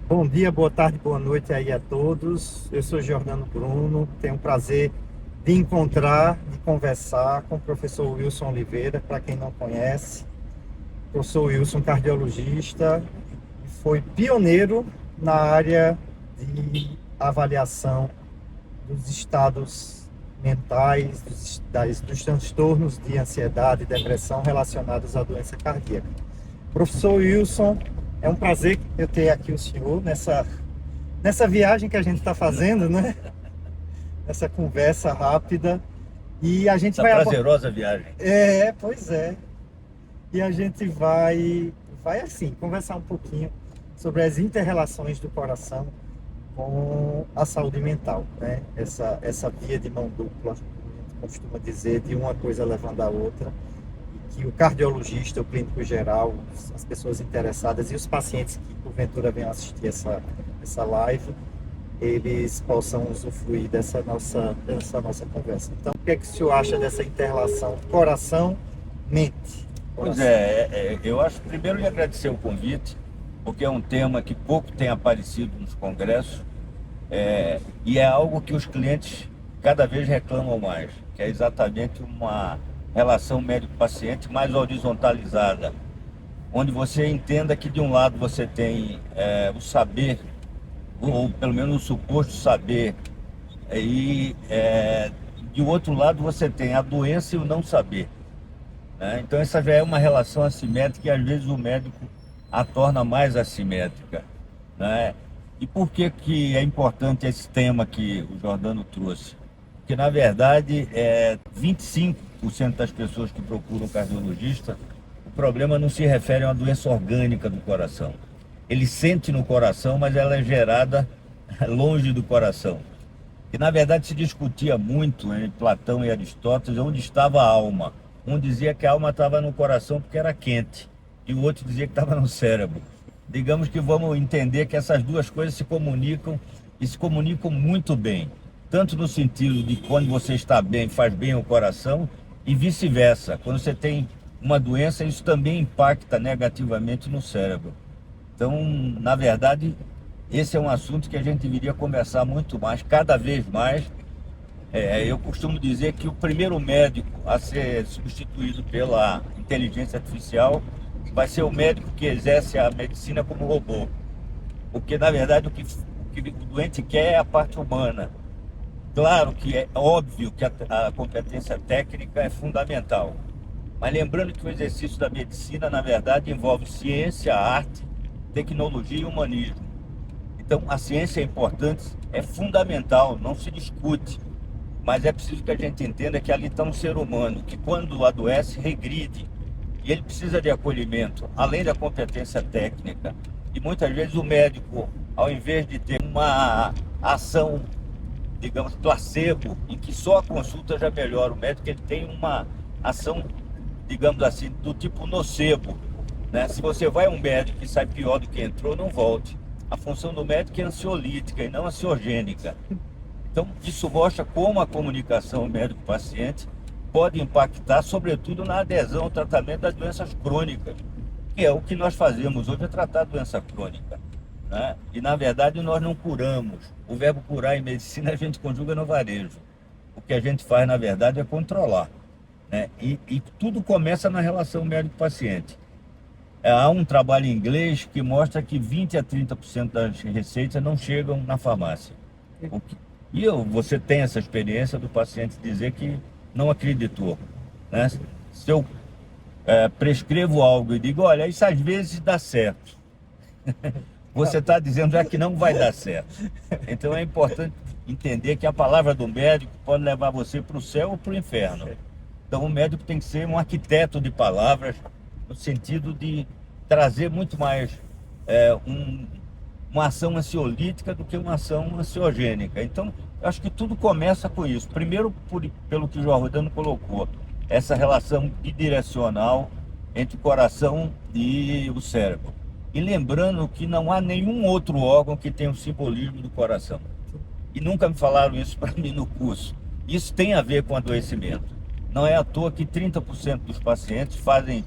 Bom dia, boa tarde, boa noite aí a todos. Eu sou Giordano Bruno, tenho o prazer de encontrar, de conversar com o professor Wilson Oliveira. Para quem não conhece, o professor Wilson, cardiologista, foi pioneiro na área de avaliação dos estados mentais, dos transtornos de ansiedade e depressão relacionados à doença cardíaca. Professor Wilson, é um prazer eu ter aqui o senhor nessa viagem que a gente está fazendo, né? Nessa conversa rápida. E a gente Essa vai prazerosa viagem. Pois é. E a gente vai assim, conversar um pouquinho sobre as inter-relações do coração com a saúde mental, né? Essa via de mão dupla, a gente costuma dizer, de uma coisa levando a outra, e que o cardiologista, o clínico geral, as pessoas interessadas e os pacientes que porventura venham assistir essa live, eles possam usufruir dessa nossa conversa. Então, o que é que o senhor acha dessa inter-relação coração-mente? Pois é, eu acho primeiro de agradecer o convite, porque é um tema que pouco tem aparecido nos congressos, e é algo que os clientes cada vez reclamam mais, que é exatamente uma relação médico-paciente mais horizontalizada, onde você entenda que de um lado você tem o saber, ou pelo menos o suposto saber, e de outro lado você tem a doença e o não saber, né? Então essa já é uma relação assimétrica e às vezes o médico a torna mais assimétrica, né? E por que que é importante esse tema que o Giordano trouxe? Porque na verdade 25% das pessoas que procuram um cardiologista, o problema não se refere a uma doença orgânica do coração. Ele sente no coração, mas ela é gerada longe do coração. E na verdade se discutia muito em Platão e Aristóteles onde estava a alma. Um dizia que a alma estava no coração porque era quente, e o outro dizia que estava no cérebro. Digamos que vamos entender que essas duas coisas se comunicam e se comunicam muito bem, tanto no sentido de quando você está bem, faz bem ao coração, e vice-versa. Quando você tem uma doença, isso também impacta negativamente no cérebro. Então, na verdade, esse é um assunto que a gente deveria conversar muito mais, cada vez mais. Eu costumo dizer que o primeiro médico a ser substituído pela inteligência artificial vai ser o médico que exerce a medicina como robô. Porque, na verdade, o doente quer é a parte humana. Claro que é óbvio que a competência técnica é fundamental. Mas lembrando que o exercício da medicina, na verdade, envolve ciência, arte, tecnologia e humanismo. Então, a ciência é importante, é fundamental, não se discute. Mas é preciso que a gente entenda que ali está um ser humano que, quando adoece, regride. E ele precisa de acolhimento, além da competência técnica. E muitas vezes o médico, ao invés de ter uma ação, digamos, placebo, em que só a consulta já melhora, o médico ele tem uma ação, digamos assim, do tipo nocebo, né? Se você vai a um médico e sai pior do que entrou, não volte. A função do médico é ansiolítica e não ansiogênica. Então, isso mostra como a comunicação médico-paciente pode impactar, sobretudo, na adesão ao tratamento das doenças crônicas, que é o que nós fazemos hoje, é tratar a doença crônica, né? E, na verdade, nós não curamos. O verbo curar em medicina a gente conjuga no varejo. O que a gente faz, na verdade, é controlar, né? E tudo começa na relação médico-paciente. Há um trabalho em inglês que mostra que 20 a 30% das receitas não chegam na farmácia. Você tem essa experiência do paciente dizer que não acreditou, né? Se eu prescrevo algo e digo, olha, isso às vezes dá certo, você está dizendo já que não vai dar certo. Então é importante entender que a palavra do médico pode levar você para o céu ou para o inferno. Então o médico tem que ser um arquiteto de palavras, no sentido de trazer muito mais uma ação ansiolítica do que uma ação ansiogênica. Então, eu acho que tudo começa com isso. Primeiro, pelo que o Giordano colocou, essa relação bidirecional entre o coração e o cérebro. E lembrando que não há nenhum outro órgão que tenha o simbolismo do coração. E nunca me falaram isso para mim no curso. Isso tem a ver com adoecimento. Não é à toa que 30% dos pacientes fazem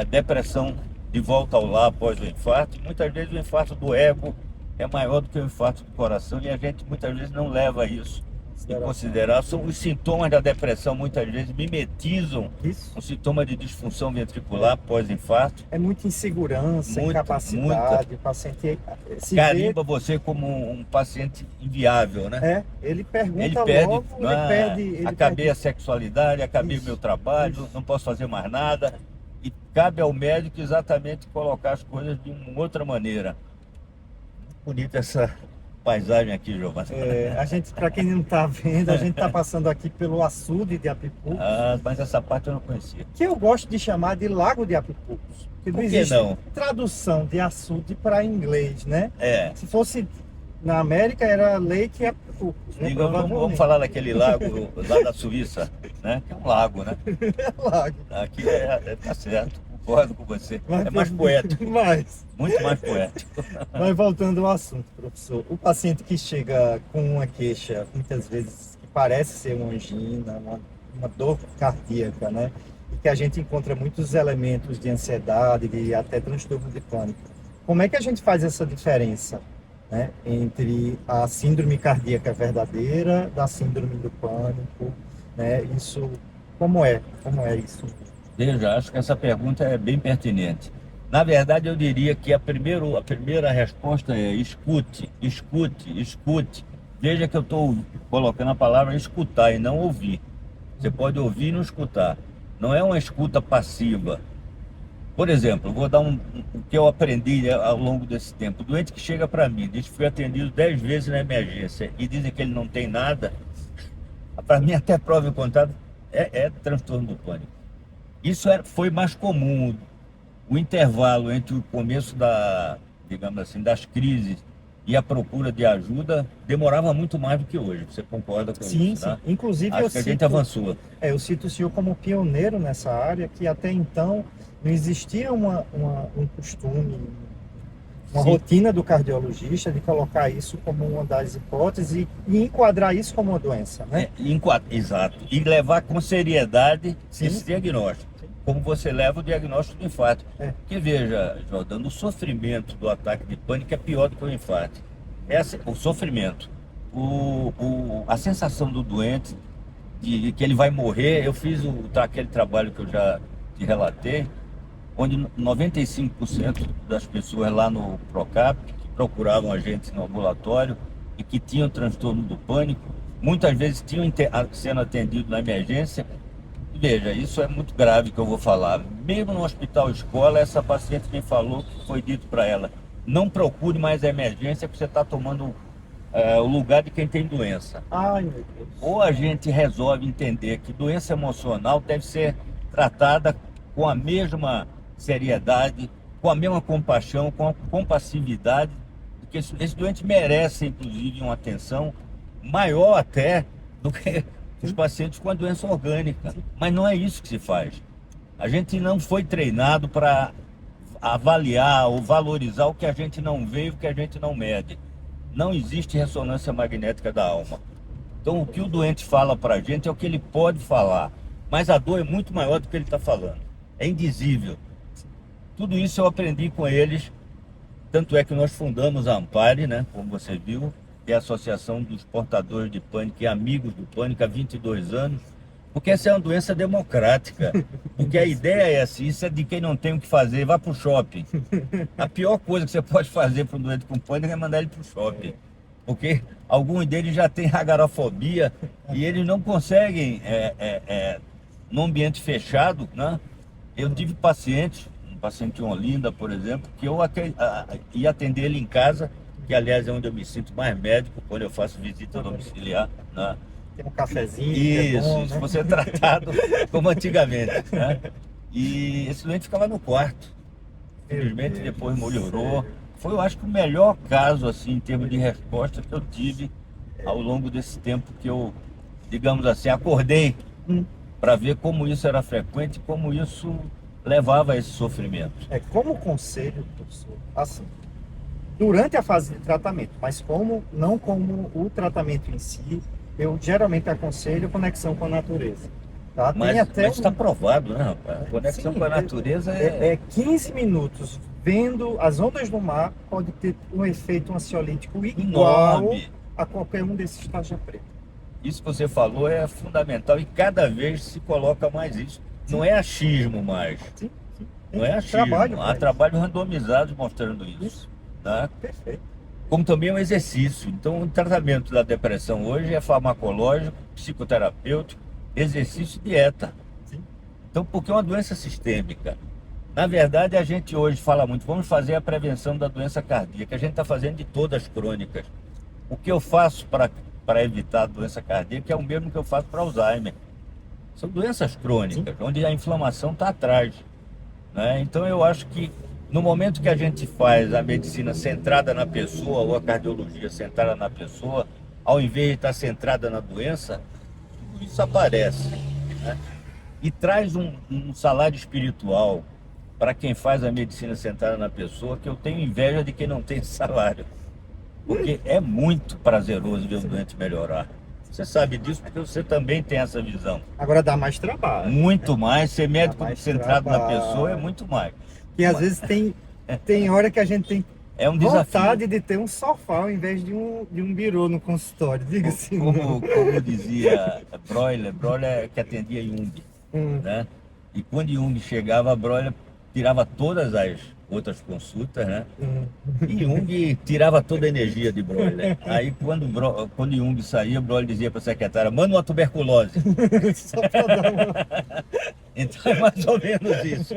depressão de volta ao lar após o infarto. Muitas vezes o infarto do ego é maior do que o infarto do coração e a gente muitas vezes não leva isso em consideração. Os sintomas da depressão muitas vezes mimetizam Isso. o sintoma de disfunção ventricular pós-infarto. É muita insegurança, Muita, incapacidade, o paciente se Carimba você como um paciente inviável, né? ele pergunta Ele perde, logo, ele acabei perde. a sexualidade, acabei Isso, meu trabalho, isso. não posso fazer mais nada. E cabe ao médico exatamente colocar as coisas de uma outra maneira. Bonita essa paisagem aqui, Giovanni. A gente, para quem não está vendo, a gente está passando aqui pelo açude de Apipucos, Mas essa parte eu não conhecia. que eu gosto de chamar de Lago de Apipucos. Porque Por não que existe não? tradução de açude para inglês, né? É. Se fosse na América, era Lake Apipucos, né? Vamos falar daquele lago lá da Suíça, né? Que é um lago, né? Lago. Aqui tá certo, concordo com você. Mas É mais poético, Mas, muito mais poético. mas voltando ao assunto, professor. O paciente que chega com uma queixa, muitas vezes, que parece ser uma angina, uma dor cardíaca, né? E que a gente encontra muitos elementos de ansiedade, de até transtorno de pânico. Como é que a gente faz essa diferença, né, entre a síndrome cardíaca verdadeira da síndrome do pânico, né? Isso, como é isso? Veja, acho que essa pergunta é bem pertinente. Na verdade, eu diria que a primeira resposta é escute, escute, escute. Veja que eu estou colocando a palavra escutar e não ouvir. Você pode ouvir e não escutar. Não é uma escuta passiva. Por exemplo, vou dar o que eu aprendi ao longo desse tempo. O doente que chega para mim, diz que foi atendido 10 vezes na emergência e dizem que ele não tem nada, para mim até prova em contrário, é transtorno do pânico. Isso foi mais comum. O intervalo entre o começo digamos assim, das crises e a procura de ajuda demorava muito mais do que hoje. Você concorda com Sim, isso? sim. Né? Inclusive, Acho que a gente avançou. Eu cito o senhor como pioneiro nessa área, que até então não existia um costume, uma Sim. rotina do cardiologista de colocar isso como uma das hipóteses e enquadrar isso como uma doença, né? Exato. E levar com seriedade Sim. esse diagnóstico. Como você leva o diagnóstico do infarto. É. Porque veja, Jordano, o sofrimento do ataque de pânico é pior do que o infarto. O sofrimento, a sensação do doente de que ele vai morrer. Eu fiz aquele trabalho que eu já te relatei, onde 95% das pessoas lá no Procap, que procuravam a gente no ambulatório e que tinham transtorno do pânico, muitas vezes tinham sendo atendidos na emergência. Veja, isso é muito grave que eu vou falar. Mesmo no hospital escola, essa paciente me falou que foi dito para ela: não procure mais a emergência porque você está tomando o lugar de quem tem doença. Ai, meu Deus. Ou a gente resolve entender que doença emocional deve ser tratada com a mesma seriedade, com a mesma compaixão, com a compassividade, porque esse doente merece, inclusive, uma atenção maior até do que os pacientes com a doença orgânica. Mas não é isso que se faz. A gente não foi treinado para avaliar ou valorizar o que a gente não vê e o que a gente não mede. Não existe ressonância magnética da alma. Então, o que o doente fala para a gente é o que ele pode falar, mas a dor é muito maior do que ele está falando. É indizível. Tudo isso eu aprendi com eles, tanto é que nós fundamos a Ampare, né, como você viu, que é a Associação dos Portadores de Pânico e Amigos do Pânico há 22 anos, porque essa é uma doença democrática. Porque a ideia é assim, isso é de quem não tem o que fazer, vá para o shopping. A pior coisa que você pode fazer para um doente com pânico é mandar ele para o shopping. Porque alguns deles já têm agorafobia e eles não conseguem, num ambiente fechado, né? Eu tive pacientes, um paciente em Olinda, por exemplo, que eu ia atender ele em casa, que aliás é onde eu me sinto mais médico, quando eu faço visita domiciliar, né? Tem um cafezinho. Isso, né? você é tratado como antigamente, né? E esse doente ficava no quarto. Infelizmente depois melhorou. Foi, eu acho que o melhor caso, assim, em termos de resposta que eu tive ao longo desse tempo que eu, digamos assim, acordei para ver como isso era frequente e como isso levava a esse sofrimento. Como conselho, professor, assim, durante a fase de tratamento, mas não como o tratamento em si, eu geralmente aconselho conexão com a natureza. Tá? Mas Tem até está provado, né, rapaz? A conexão Sim, com a natureza é 15 minutos vendo as ondas do mar, pode ter um efeito ansiolítico igual Enorme. a qualquer um desses tarja preta. Isso que você falou é fundamental e cada vez se coloca mais isso. Não é achismo mais. Sim, sim. Não é achismo. Trabalho Há pra isso. trabalhos randomizados mostrando isso. Tá? Perfeito. Como também é um exercício. Então, o tratamento da depressão hoje é farmacológico, psicoterapêutico, exercício e dieta. Sim. Então, porque é uma doença sistêmica. Na verdade, a gente hoje fala muito, vamos fazer a prevenção da doença cardíaca. A gente está fazendo de todas as crônicas. O que eu faço para evitar a doença cardíaca é o mesmo que eu faço para Alzheimer. São doenças crônicas, onde a inflamação está atrás. Né? Então, eu acho que no momento que a gente faz a medicina centrada na pessoa, ou a cardiologia centrada na pessoa, ao invés de estar centrada na doença, tudo isso aparece. Né? E traz um salário espiritual para quem faz a medicina centrada na pessoa, que eu tenho inveja de quem não tem esse salário. Porque é muito prazeroso ver o doente melhorar. Você sabe disso porque você também tem essa visão. Agora dá mais trabalho. Muito mais, ser médico mais centrado na trabalho. pessoa é muito mais. E às vezes tem hora que a gente tem É um desafio. vontade de ter um sofá ao invés de um birô no consultório. Diga assim. Como dizia Broiler que atendia Jung, né? E quando Jung chegava, Broiler tirava todas as outras consultas, né? E Jung tirava toda a energia de Broiler. Aí quando Jung saía, Broiler dizia para a secretária, manda uma tuberculose. Só pra dar uma... Então é mais ou menos isso.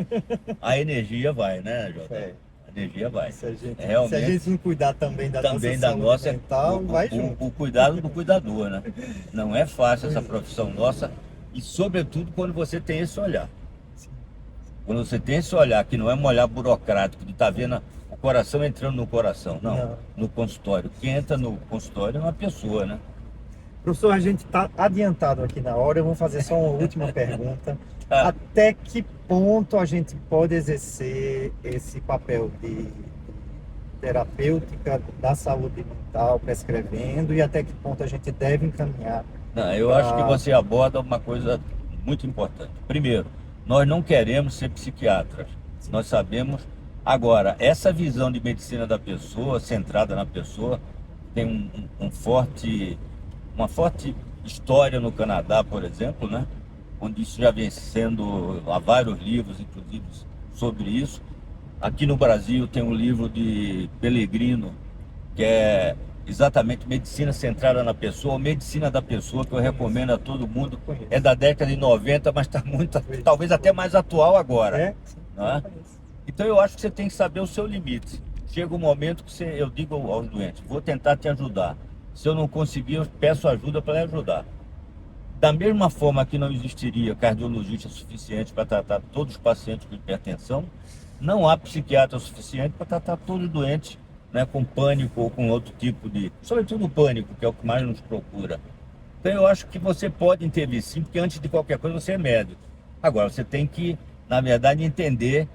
A energia vai, né, Jota? É. A energia vai. Se a gente, Realmente, se a gente não cuidar também da também nossa da saúde nossa mental, vai junto. o cuidado do cuidador, né? Não é fácil essa profissão nossa e sobretudo quando você tem esse olhar. Quando você tem esse olhar que não é um olhar burocrático de estar vendo o coração entrando no coração, não, no consultório. Quem entra no consultório é uma pessoa, né? Professor, a gente está adiantado aqui na hora, eu vou fazer só uma última pergunta. Tá. Até que ponto a gente pode exercer esse papel de terapêutica da saúde mental, prescrevendo, e até que ponto a gente deve encaminhar? Não, eu acho que você aborda uma coisa muito importante. Primeiro, nós não queremos ser psiquiatras. Nós sabemos. Agora, essa visão de medicina da pessoa, centrada na pessoa, tem uma forte história no Canadá, por exemplo, né? Onde isso já vem sendo, há vários livros, inclusive, sobre isso. Aqui no Brasil tem um livro de Pellegrino, que é exatamente medicina centrada na pessoa, medicina da pessoa, que eu recomendo a todo mundo. É da década de 90, mas está muito, talvez até mais atual agora. É? Não é? Então eu acho que você tem que saber o seu limite. Chega um momento que eu digo aos doentes, vou tentar te ajudar. Se eu não conseguir, eu peço ajuda para lhe ajudar. Da mesma forma que não existiria cardiologista suficiente para tratar todos os pacientes com hipertensão, não há psiquiatra suficiente para tratar todos os doentes, né, com pânico ou com outro tipo de... Sobretudo o pânico, que é o que mais nos procura. Então eu acho que você pode intervir sim, porque antes de qualquer coisa você é médico. Agora, você tem que, na verdade, entender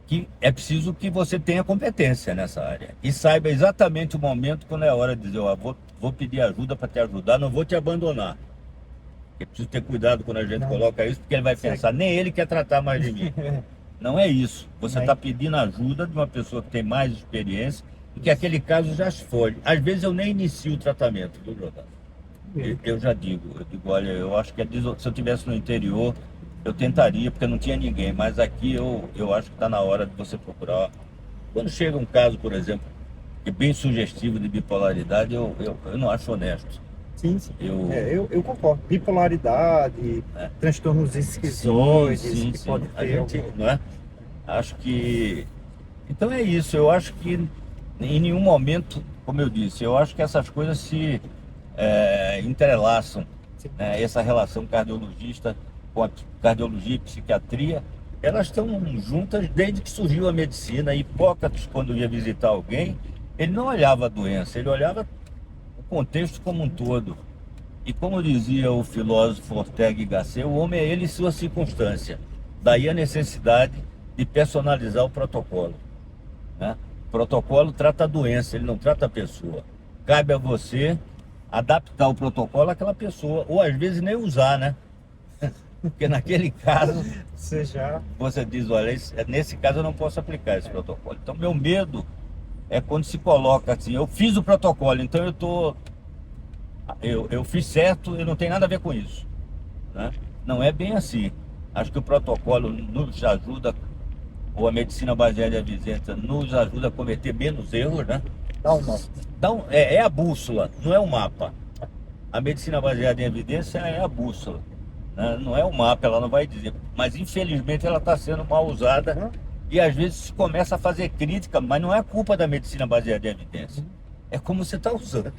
que é preciso que você tenha competência nessa área. E saiba exatamente o momento quando é a hora de dizer, ó, vou pedir ajuda para te ajudar, não vou te abandonar. É preciso ter cuidado quando a gente coloca isso, porque ele vai pensar, nem ele quer tratar mais de mim. Não é isso. Você está pedindo ajuda de uma pessoa que tem mais experiência e que aquele caso já foge. Às vezes eu nem inicio o tratamento, viu, Jordano? Eu já digo, olha, eu acho que se eu estivesse no interior, eu tentaria, porque não tinha ninguém, mas aqui eu acho que está na hora de você procurar. Quando chega um caso, por exemplo, que é bem sugestivo de bipolaridade, eu não acho honesto. Sim, sim. Eu concordo. Bipolaridade, transtornos esquizoides, sim, que pode ter. Gente, não é? Acho que... Então é isso, eu acho que em nenhum momento, como eu disse, eu acho que essas coisas se entrelaçam. Né? Essa relação cardiologista com a cardiologia e psiquiatria, elas estão juntas desde que surgiu a medicina. Hipócrates, quando ia visitar alguém, ele não olhava a doença, ele olhava contexto como um todo. E como dizia o filósofo Ortega y Gasset, o homem é ele e sua circunstância. Daí a necessidade de personalizar o protocolo. Né? O protocolo trata a doença, ele não trata a pessoa. Cabe a você adaptar o protocolo àquela pessoa, ou às vezes nem usar, né? Porque naquele caso, Você já... você diz, olha, nesse caso eu não posso aplicar esse protocolo. Então, meu medo é quando se coloca assim, eu fiz o protocolo, então eu fiz certo e não tem nada a ver com isso, né? Não é bem assim. Acho que o protocolo nos ajuda, ou a medicina baseada em evidência nos ajuda a cometer menos erros, né? Dá um nó. Então, é a bússola, não é o mapa. A medicina baseada em evidência é a bússola, né? Não é o mapa, ela não vai dizer. Mas, infelizmente, ela está sendo mal usada e, às vezes, se começa a fazer crítica, mas não é culpa da medicina baseada em evidência. É como você está usando.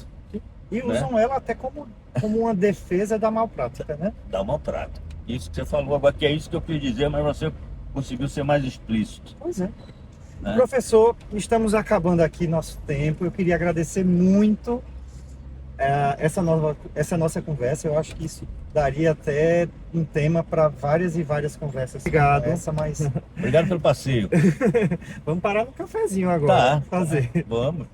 E usam ela até como uma defesa da malprática, né? Da maltrata. Isso que você falou agora, que é isso que eu quis dizer, mas você conseguiu ser mais explícito, Pois é. né? Professor, estamos acabando aqui nosso tempo. Eu queria agradecer muito essa nossa conversa. Eu acho que isso daria até um tema para várias e várias conversas. Obrigado. Mas Obrigado pelo passeio. vamos parar no cafezinho agora. Tá, Fazer. vamos.